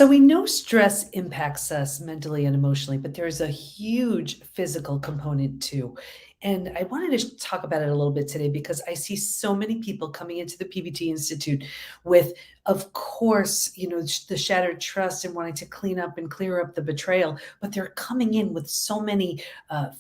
So we know stress impacts us mentally and emotionally, but there's a huge physical component too. And I wanted to talk about it a little bit today because I see so many people coming into the PBT Institute with, of course, the shattered trust and wanting to clean up and clear up the betrayal, but they're coming in with so many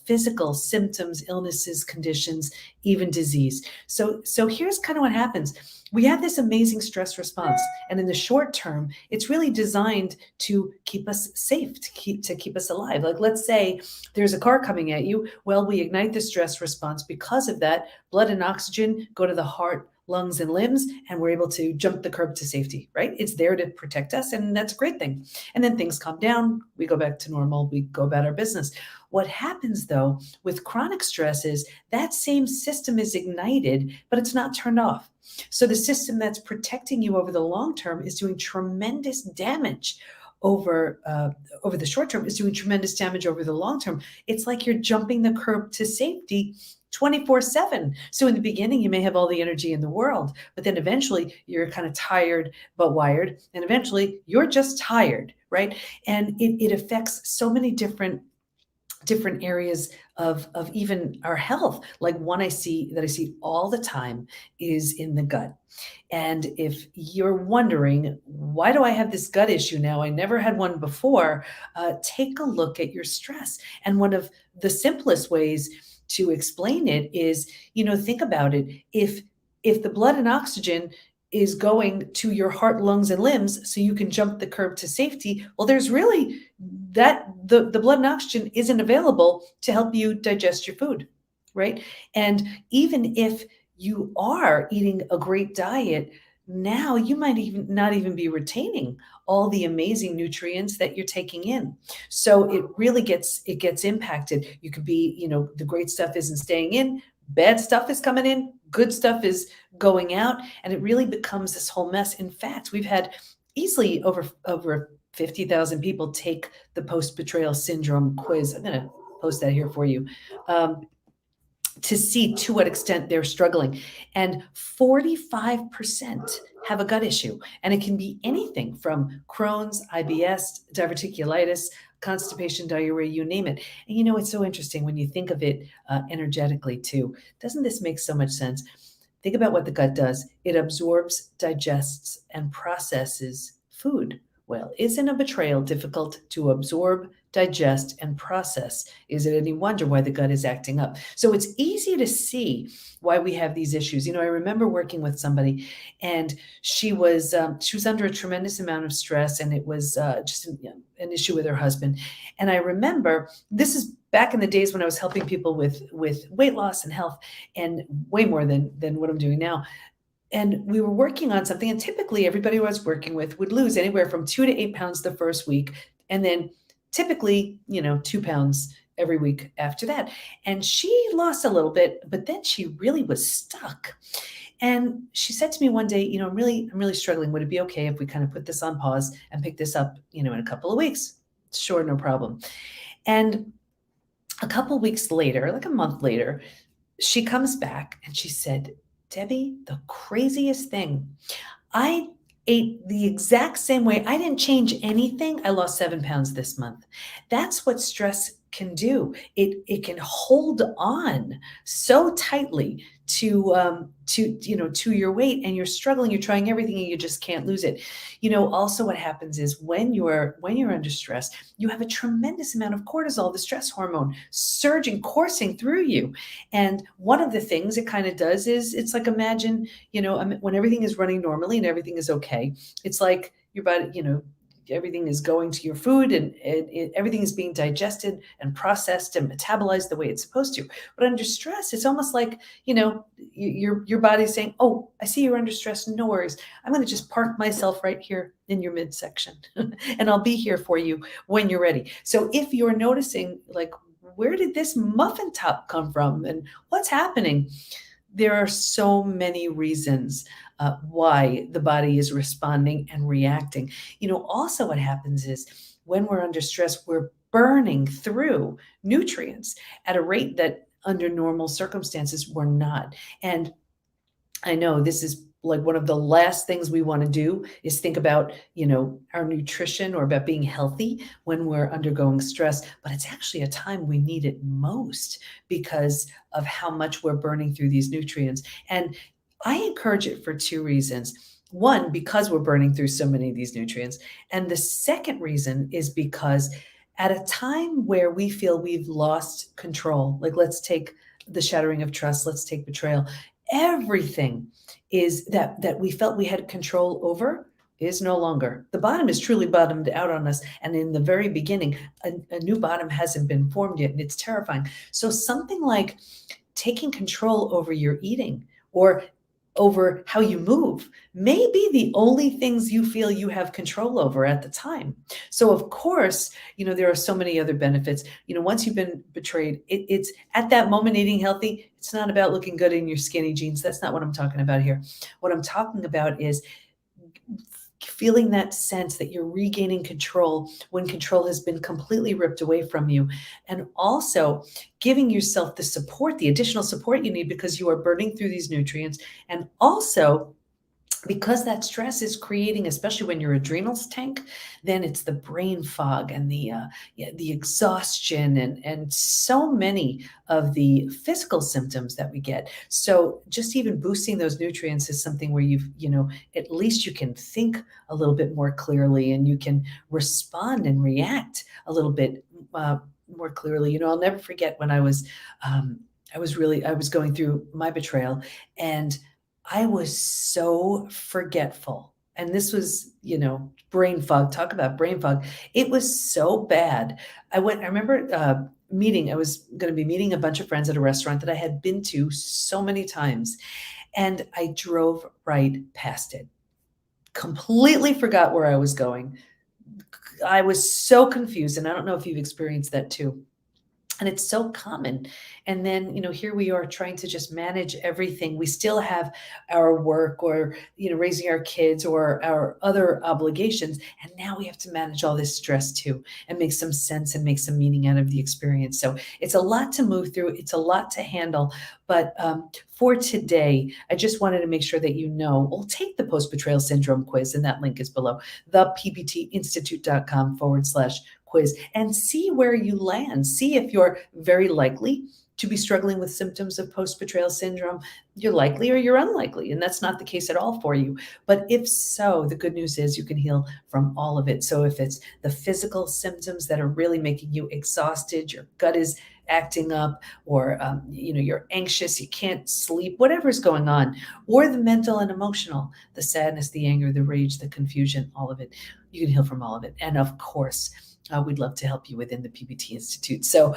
physical symptoms, illnesses, conditions, even disease. So here's kind of what happens. We have this amazing stress response, and in the short term, it's really designed to keep us safe, to keep us alive. Like, let's say there's a car coming at you. Well, we ignite the stress response. Because of that, blood and oxygen go to the heart, lungs, and limbs, and we're able to jump the curb to safety, right? It's there to protect us, and that's a great thing. And then things calm down, we go back to normal, we go about our business. What happens though with chronic stress is that same system is ignited, but it's not turned off. So the system that's protecting you over the long term is doing tremendous damage over the short term, is doing tremendous damage over the long term. It's like you're jumping the curb to safety 24/7. So in the beginning, you may have all the energy in the world, but then eventually you're kind of tired but wired, and eventually you're just tired, right? And it affects so many different areas of even our health. Like one I see all the time is in the gut. And if you're wondering, why do I have this gut issue now? I never had one before. Take a look at your stress. And one of the simplest ways to explain it is, think about it. If the blood and oxygen is going to your heart, lungs, and limbs so you can jump the curb to safety, well, there's really that the blood and oxygen isn't available to help you digest your food, right? And even if you are eating a great diet, now you might even not even be retaining all the amazing nutrients that you're taking in. So it gets impacted. You could be, the great stuff isn't staying in, bad stuff is coming in, good stuff is going out, and it really becomes this whole mess. In fact, we've had easily over 50,000 people take the post betrayal syndrome quiz. I'm going to post that here for you. To see to what extent they're struggling. And 45% have a gut issue. And it can be anything from Crohn's, IBS, diverticulitis, constipation, diarrhea, you name it. And it's so interesting when you think of it energetically too. Doesn't this make so much sense? Think about what the gut does. It absorbs, digests, and processes food. Well, isn't a betrayal difficult to absorb, digest, and process? Is it any wonder why the gut is acting up? So it's easy to see why we have these issues. I remember working with somebody, and she was under a tremendous amount of stress, and it was just an issue with her husband. And I remember this is back in the days when I was helping people with weight loss and health, and way more than what I'm doing now. And we were working on something, and typically everybody I was working with would lose anywhere from 2 to 8 pounds the first week, and then typically, 2 pounds every week after that. And she lost a little bit, but then she really was stuck. And she said to me one day, I'm really struggling. Would it be okay if we kind of put this on pause and pick this up, in a couple of weeks? Sure, no problem. And a couple weeks later, like a month later, she comes back and she said, Debbie, the craziest thing. I ate the exact same way. I didn't change anything. I lost 7 pounds this month. That's what stress can do. It can hold on so tightly to your weight, and you're struggling. You're trying everything, and you just can't lose it. Also what happens is when you're under stress, you have a tremendous amount of cortisol, the stress hormone, surging, coursing through you. And one of the things it kind of does is, it's like, imagine, when everything is running normally and everything is okay, it's like your body, everything is going to your food, and everything is being digested and processed and metabolized the way it's supposed to. But under stress, it's almost like, your body's saying, oh, I see you're under stress. No worries. I'm going to just park myself right here in your midsection and I'll be here for you when you're ready. So if you're noticing, like, where did this muffin top come from and what's happening? There are so many reasons why the body is responding and reacting. Also what happens is when we're under stress, we're burning through nutrients at a rate that under normal circumstances we're not. And I know this is like one of the last things we want to do is think about, our nutrition or about being healthy when we're undergoing stress, but it's actually a time we need it most because of how much we're burning through these nutrients. And I encourage it for two reasons. One, because we're burning through so many of these nutrients. And the second reason is because at a time where we feel we've lost control, like let's take the shattering of trust, let's take betrayal, everything is that we felt we had control over is no longer. The bottom is truly bottomed out on us. And in the very beginning, a new bottom hasn't been formed yet. And it's terrifying. So something like taking control over your eating or over how you move may be the only things you feel you have control over at the time. So of course, there are so many other benefits. Once you've been betrayed, it's at that moment eating healthy. It's not about looking good in your skinny jeans. That's not what I'm talking about here. What I'm talking about is feeling that sense that you're regaining control when control has been completely ripped away from you. And also giving yourself the support, the additional support you need because you are burning through these nutrients. And also, because that stress is creating, especially when your adrenals tank, then it's the brain fog and the exhaustion and so many of the physical symptoms that we get. So just even boosting those nutrients is something where at least you can think a little bit more clearly and you can respond and react a little bit more clearly. I'll never forget when I was going through my betrayal, and I was so forgetful. And this was, brain fog. Talk about brain fog. It was so bad. I remember I was going to be meeting a bunch of friends at a restaurant that I had been to so many times. And I drove right past it, completely forgot where I was going. I was so confused. And I don't know if you've experienced that too. And it's so common. And then, here we are trying to just manage everything. We still have our work or, raising our kids or our other obligations. And now we have to manage all this stress too and make some sense and make some meaning out of the experience. So it's a lot to move through. It's a lot to handle. But for today, I just wanted to make sure that we'll take the post-betrayal syndrome quiz, and that link is below, thepbtinstitute.com/quiz, and see where you land. See if you're very likely to be struggling with symptoms of post-betrayal syndrome. You're likely or you're unlikely, and that's not the case at all for you. But if so, the good news is you can heal from all of it. So if it's the physical symptoms that are really making you exhausted, your gut is acting up, or you're anxious, you can't sleep, whatever's going on, or the mental and emotional, the sadness, the anger, the rage, the confusion, all of it, you can heal from all of it. And of course, we'd love to help you within the PBT Institute. So,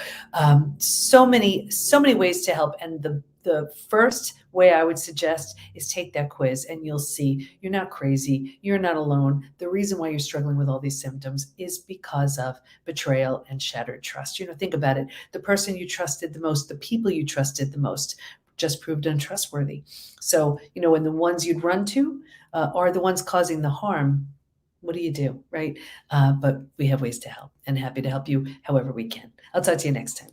so many ways to help. And the first way I would suggest is take that quiz, and you'll see you're not crazy. You're not alone. The reason why you're struggling with all these symptoms is because of betrayal and shattered trust. Think about it. The person you trusted the most, the people you trusted the most, just proved untrustworthy. So, when the ones you'd run to are the ones causing the harm, what do you do, right? But we have ways to help, and happy to help you however we can. I'll talk to you next time.